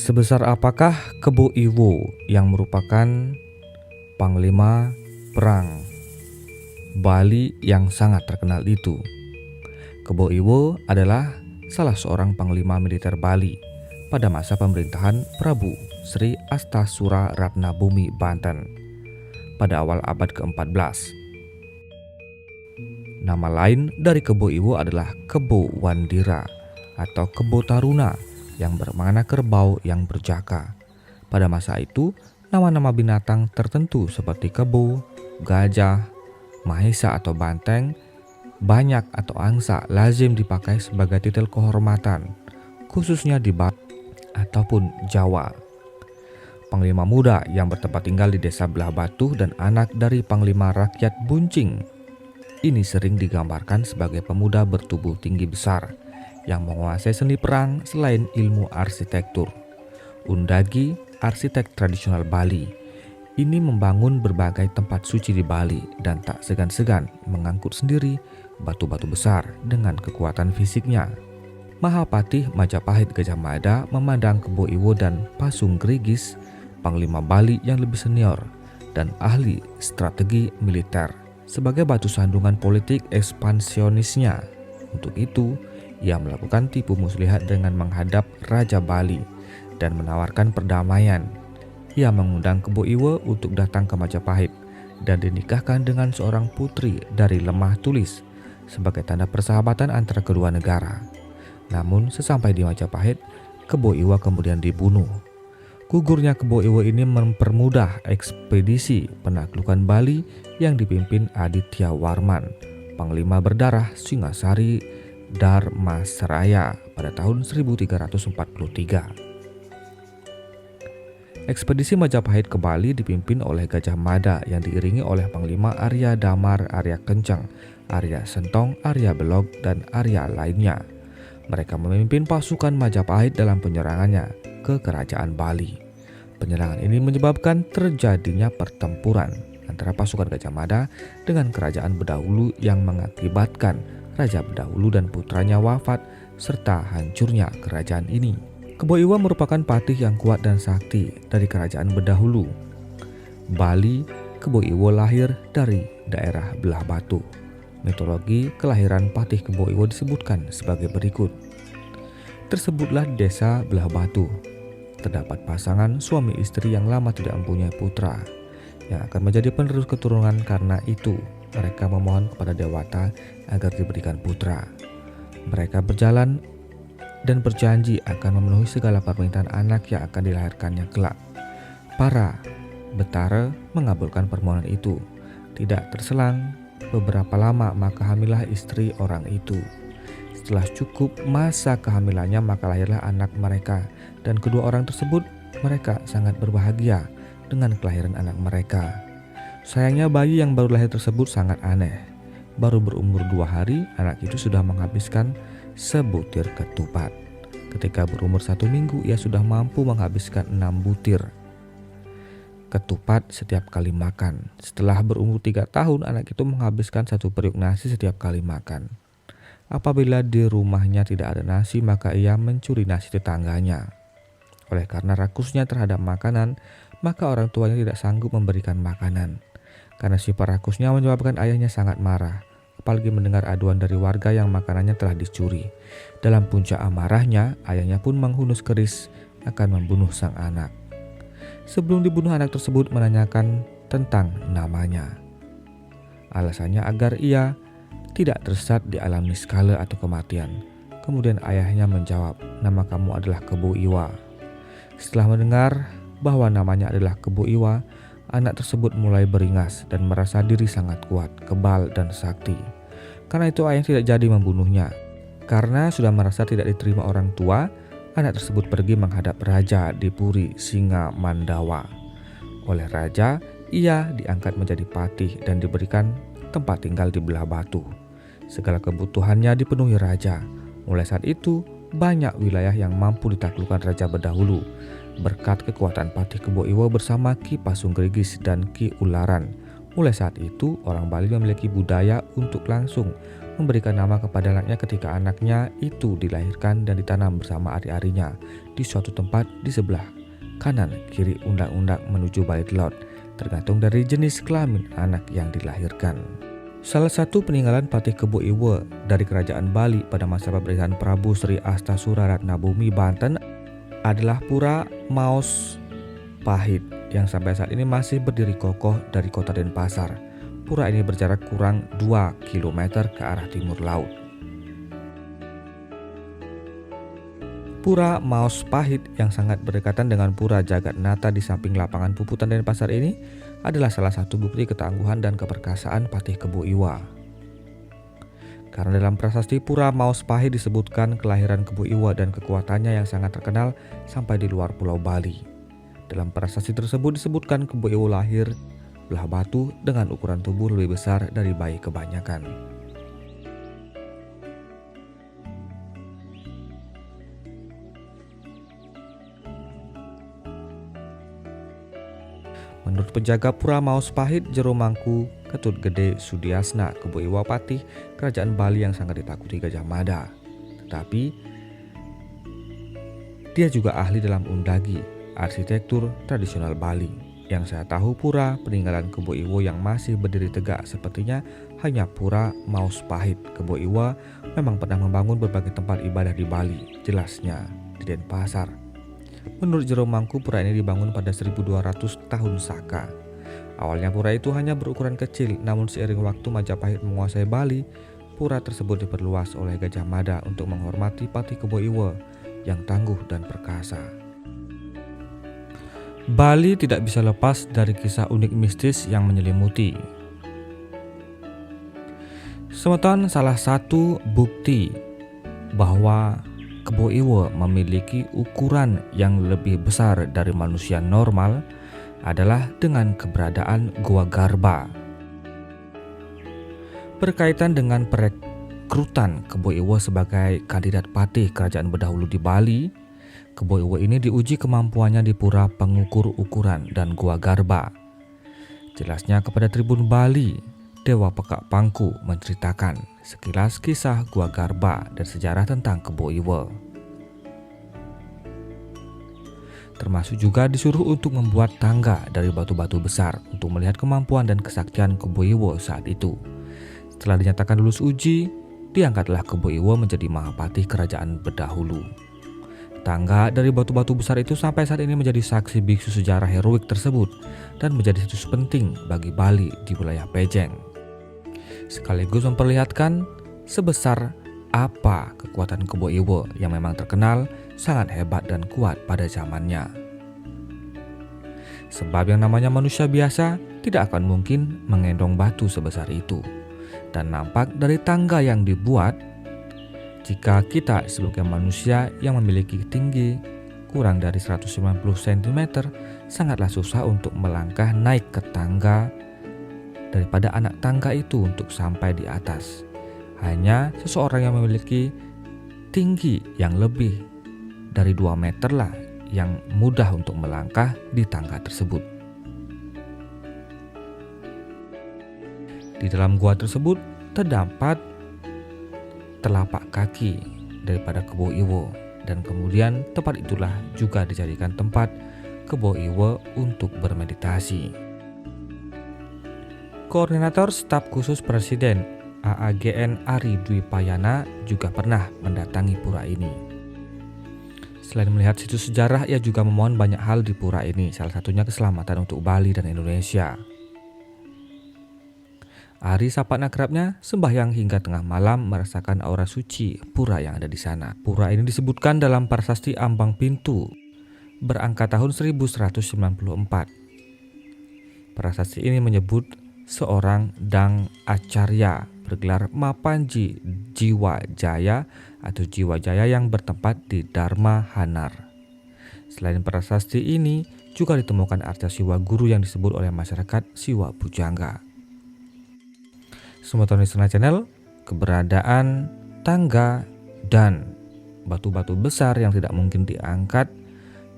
Sebesar apakah Kebo Iwo yang merupakan panglima perang Bali yang sangat terkenal itu? Kebo Iwo adalah salah seorang panglima militer Bali pada masa pemerintahan Prabu Sri Astasura Ratnabumi Banten pada awal abad ke-14. Nama lain dari Kebo Iwo adalah Kebo Wandira atau Kebo Taruna yang bermakna kerbau yang berjaka. Pada masa itu, nama-nama binatang tertentu seperti kebo, gajah, mahesa atau banteng, banyak atau angsa lazim dipakai sebagai titel kehormatan, khususnya di Bali ataupun Jawa. Panglima muda yang bertempat tinggal di desa Belah Batu dan anak dari panglima rakyat Buncing ini sering digambarkan sebagai pemuda bertubuh tinggi besar yang menguasai seni perang selain ilmu arsitektur. Undagi, arsitek tradisional Bali, ini membangun berbagai tempat suci di Bali dan tak segan-segan mengangkut sendiri batu-batu besar dengan kekuatan fisiknya. Mahapatih Majapahit Gajah Mada memandang Kebo Iwo dan Pasung Grigis, panglima Bali yang lebih senior dan ahli strategi militer, sebagai batu sandungan politik ekspansionisnya. Untuk itu, ia melakukan tipu muslihat dengan menghadap Raja Bali dan menawarkan perdamaian. Ia mengundang Kebo Iwo untuk datang ke Majapahit dan dinikahkan dengan seorang putri dari Lemah Tulis sebagai tanda persahabatan antara kedua negara. Namun sesampai di Majapahit, Kebo Iwo kemudian dibunuh. Gugurnya Kebo Iwo ini mempermudah ekspedisi penaklukan Bali yang dipimpin Aditya Warman, panglima berdarah Singasari Dharmasraya pada tahun 1343. Ekspedisi Majapahit ke Bali dipimpin oleh Gajah Mada yang diiringi oleh Panglima Arya Damar, Arya Kencang, Arya Sentong, Arya Belog, dan Arya lainnya. Mereka memimpin pasukan Majapahit dalam penyerangannya ke kerajaan Bali. Penyerangan ini menyebabkan terjadinya pertempuran antara pasukan Gajah Mada dengan kerajaan Bedahulu yang mengakibatkan Raja Bedahulu dan putranya wafat serta hancurnya kerajaan ini. Kebo Iwo merupakan patih yang kuat dan sakti dari kerajaan Bedahulu. Bali, Kebo Iwo lahir dari daerah Belah Batu. Mitologi kelahiran patih Kebo Iwo disebutkan sebagai berikut. Tersebutlah desa Belah Batu. Terdapat pasangan suami istri yang lama tidak mempunyai putra yang akan menjadi penerus keturunan. Karena itu mereka memohon kepada Dewata agar diberikan putra. Mereka berjalan dan berjanji akan memenuhi segala permintaan anak yang akan dilahirkannya kelak. Para Betara mengabulkan permohonan itu. Tidak terselang beberapa lama maka hamillah istri orang itu. Setelah cukup masa kehamilannya maka lahirlah anak mereka, dan kedua orang tersebut mereka sangat berbahagia dengan kelahiran anak mereka. Sayangnya bayi yang baru lahir tersebut sangat aneh. Baru berumur 2 hari anak itu sudah menghabiskan sebutir ketupat. Ketika berumur 1 minggu ia sudah mampu menghabiskan 6 butir ketupat setiap kali makan. Setelah berumur 3 tahun anak itu menghabiskan 1 periuk nasi setiap kali makan. Apabila di rumahnya tidak ada nasi maka ia mencuri nasi tetangganya. Oleh karena rakusnya terhadap makanan, maka orang tuanya tidak sanggup memberikan makanan. Karena sifat rakusnya menyebabkan ayahnya sangat marah, apalagi mendengar aduan dari warga yang makanannya telah dicuri. Dalam puncak amarahnya, ayahnya pun menghunus keris akan membunuh sang anak. Sebelum dibunuh, anak tersebut menanyakan tentang namanya. Alasannya agar ia tidak tersesat di alam niskala atau kematian. Kemudian ayahnya menjawab, "Nama kamu adalah Kebo Iwa." Setelah mendengar bahwa namanya adalah Kebo Iwa, anak tersebut mulai beringas dan merasa diri sangat kuat, kebal, dan sakti. Karena itu ayah tidak jadi membunuhnya. Karena sudah merasa tidak diterima orang tua, anak tersebut pergi menghadap raja di Puri Singa Mandawa. Oleh raja, ia diangkat menjadi patih dan diberikan tempat tinggal di Belah Batu. Segala kebutuhannya dipenuhi raja. Mulai saat itu, banyak wilayah yang mampu ditaklukkan Raja Bedahulu berkat kekuatan patih Kebo Iwo bersama Ki Pasung Grigis dan Ki Ularan. Mulai saat itu, orang Bali memiliki budaya untuk langsung memberikan nama kepada anaknya ketika anaknya itu dilahirkan dan ditanam bersama ari-arinya di suatu tempat di sebelah kanan kiri undang-undang menuju bait laut, tergantung dari jenis kelamin anak yang dilahirkan. Salah satu peninggalan Patih Kebo Iwo dari Kerajaan Bali pada masa pemerintahan Prabu Sri Astasura Ratnabumi Banten adalah Pura Maos Pahit yang sampai saat ini masih berdiri kokoh dari kota Denpasar. Pura ini berjarak kurang 2 km ke arah timur laut. Pura Maos Pahit yang sangat berdekatan dengan Pura Jagatnata di samping lapangan puputan Denpasar ini adalah salah satu bukti ketangguhan dan keperkasaan Patih Kebo Iwa. Karena dalam prasasti Pura Maos Pahit disebutkan kelahiran Kebo Iwa dan kekuatannya yang sangat terkenal sampai di luar Pulau Bali. Dalam prasasti tersebut disebutkan Kebo Iwa lahir belah batu dengan ukuran tubuh lebih besar dari bayi kebanyakan. Menurut penjaga Pura Maos Pahit, Jero Mangku Ketut Gede Sudiasna, Kebo Iwa Patih Kerajaan Bali yang sangat ditakuti Gajah Mada. Tetapi dia juga ahli dalam undagi, arsitektur tradisional Bali. Yang saya tahu pura peninggalan Kebo Iwo yang masih berdiri tegak sepertinya hanya Pura Maos Pahit. Kebo Iwa memang pernah membangun berbagai tempat ibadah di Bali, jelasnya di Denpasar. Menurut Jero Mangku, pura ini dibangun pada 1200 tahun Saka. Awalnya pura itu hanya berukuran kecil, namun seiring waktu Majapahit menguasai Bali, pura tersebut diperluas oleh Gajah Mada untuk menghormati Patih Kebo Iwa yang tangguh dan perkasa. Bali tidak bisa lepas dari kisah unik mistis yang menyelimuti. Semeton salah satu bukti bahwa Kebo Iwo memiliki ukuran yang lebih besar dari manusia normal adalah dengan keberadaan Gua Garba. Berkaitan dengan perekrutan Kebo Iwo sebagai kandidat patih kerajaan berdahulu di Bali, Kebo Iwo ini diuji kemampuannya di Pura Pengukur Ukuran dan Gua Garba. Jelasnya kepada Tribun Bali, Dewa Pekak Pangku menceritakan sekilas kisah Gua Garba dan sejarah tentang Kebo Iwo. Termasuk juga disuruh untuk membuat tangga dari batu-batu besar untuk melihat kemampuan dan kesaktian Kebo Iwo saat itu. Setelah dinyatakan lulus uji, diangkatlah Kebo Iwo menjadi Mahapatih kerajaan berdahulu. Tangga dari batu-batu besar itu sampai saat ini menjadi saksi biksu sejarah heroik tersebut dan menjadi situs penting bagi Bali di wilayah Pejeng. Sekaligus memperlihatkan sebesar apa kekuatan Kebo Iwo yang memang terkenal sangat hebat dan kuat pada zamannya. Sebab yang namanya manusia biasa tidak akan mungkin mengendong batu sebesar itu. Dan nampak dari tangga yang dibuat, jika kita sebagai manusia yang memiliki tinggi kurang dari 190 cm, sangatlah susah untuk melangkah naik ke tangga daripada anak tangga itu untuk sampai di atas. Hanya seseorang yang memiliki tinggi yang lebih dari 2 meter lah yang mudah untuk melangkah di tangga tersebut. Di dalam gua tersebut terdapat telapak kaki daripada Kebo Iwo, dan kemudian tempat itulah juga dijadikan tempat Kebo Iwo untuk bermeditasi. Koordinator Staf Khusus Presiden AAGN Ari Dwi Payana juga pernah mendatangi pura ini. Selain melihat situs sejarah, ia juga memohon banyak hal di pura ini, salah satunya keselamatan untuk Bali dan Indonesia. Ari sahabat akrabnya sembahyang hingga tengah malam merasakan aura suci pura yang ada di sana. Pura ini disebutkan dalam prasasti Ambang Pintu berangka tahun 1194. Prasasti ini menyebut seorang Dang Acarya bergelar Mapanji Jiwa Jaya atau Jiwa Jaya yang bertempat di Dharma Hanar. Selain prasasti ini juga ditemukan arca Siwa Guru yang disebut oleh masyarakat Siwa Pujangga. Semeton Listener Channel, keberadaan tangga dan batu-batu besar yang tidak mungkin diangkat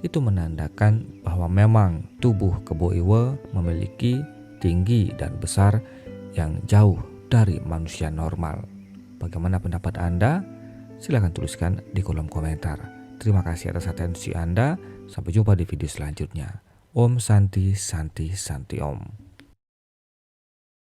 itu menandakan bahwa memang tubuh Kebo Iwo memiliki tinggi dan besar yang jauh dari manusia normal. Bagaimana pendapat Anda? Silahkan tuliskan di kolom komentar. Terima kasih atas atensi Anda. Sampai jumpa di video selanjutnya. Om Santi Santi Santi Om.